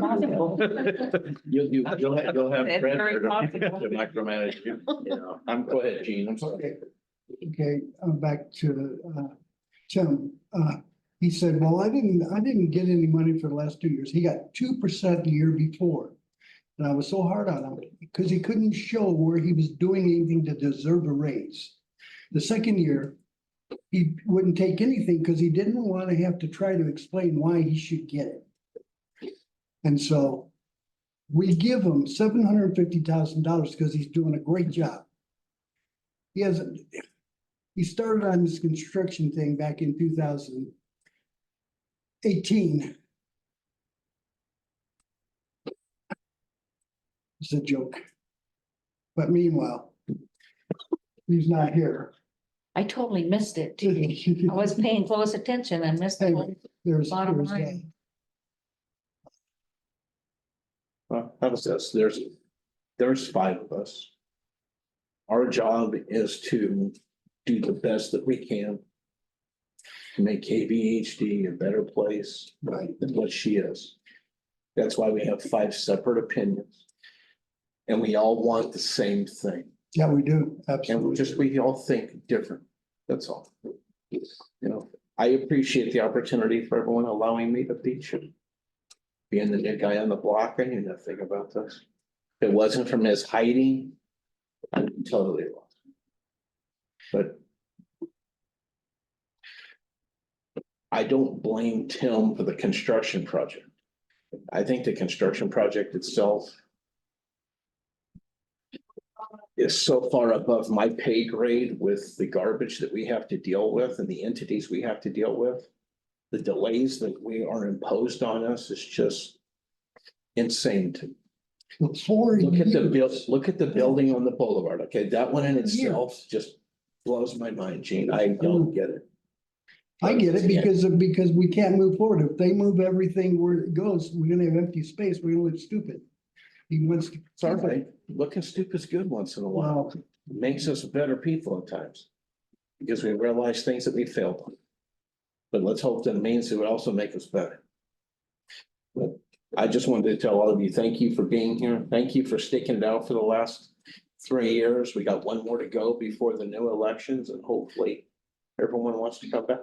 Possible. it. You'll have It's Fred very there possible. to micromanage you. Yeah. Go ahead, Gene, I'm sorry. Okay, okay, back to, Tim. He said, well, I didn't get any money for the last 2 years. He got 2% the year before. And I was so hard on him because he couldn't show where he was doing anything to deserve a raise. The second year, he wouldn't take anything because he didn't want to have to try to explain why he should get it. And so we give him $750,000 because he's doing a great job. He started on this construction thing back in 2018. It's a joke. But meanwhile, he's not here. I totally missed it too. I was paying close attention and missed it. There's Bottom that. line. Well, how was this? There's 5 of us. Our job is to do the best that we can to make KVHD a better place than what she is. That's why we have 5 separate opinions. And we all want the same thing. Yeah, we do, And absolutely. we all think different. That's all. You know, I appreciate the opportunity for everyone allowing me to beat you. Being the new guy on the block, I knew nothing about this. If it wasn't from his hiding, I'm totally lost. But I don't blame Tim for the construction project. I think the construction project itself is so far above my pay grade with the garbage that we have to deal with and the entities we have to deal with. The delays that we are imposed on us is just insane to. Look at the building on the boulevard, okay, that one in itself just blows my mind, Gene, I don't get it. I get it because we can't move forward. If they move everything where it goes, we're gonna have empty space. We're gonna look stupid. He wants to. It's all right, looking stupid's good once in a while, Wow. it makes us better people at times. Because we realize things that we failed on. But let's hope that means it would also make us better. But I just wanted to tell all of you, thank you for being here, thank you for sticking it out for the last 3 years, we got 1 more to go before the new elections, and hopefully everyone wants to come back.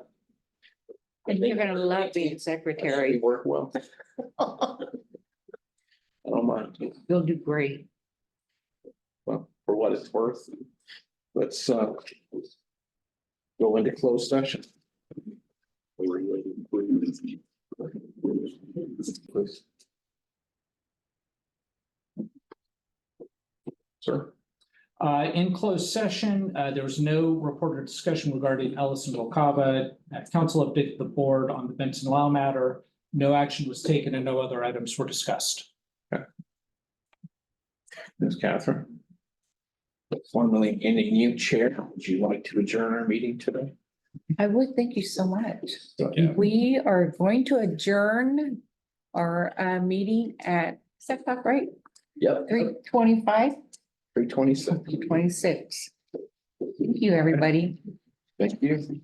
And you're gonna love being We secretary. work well. I don't mind. You'll do great. Well, for what it's worth. Let's go into closed session. Please. Sir, In closed session, there was no reported discussion regarding Ellison Volkava. Council updated the board on the Benson Law matter. No action was taken and no other items were discussed. Ms. Catherine. Formally in a new chair, would you like to adjourn our meeting today? I would, thank you so much. Yeah. We are going to adjourn our meeting at 6 o'clock, right? Yep, 3:25, 3:26. 26. Thank you, everybody. Thank you.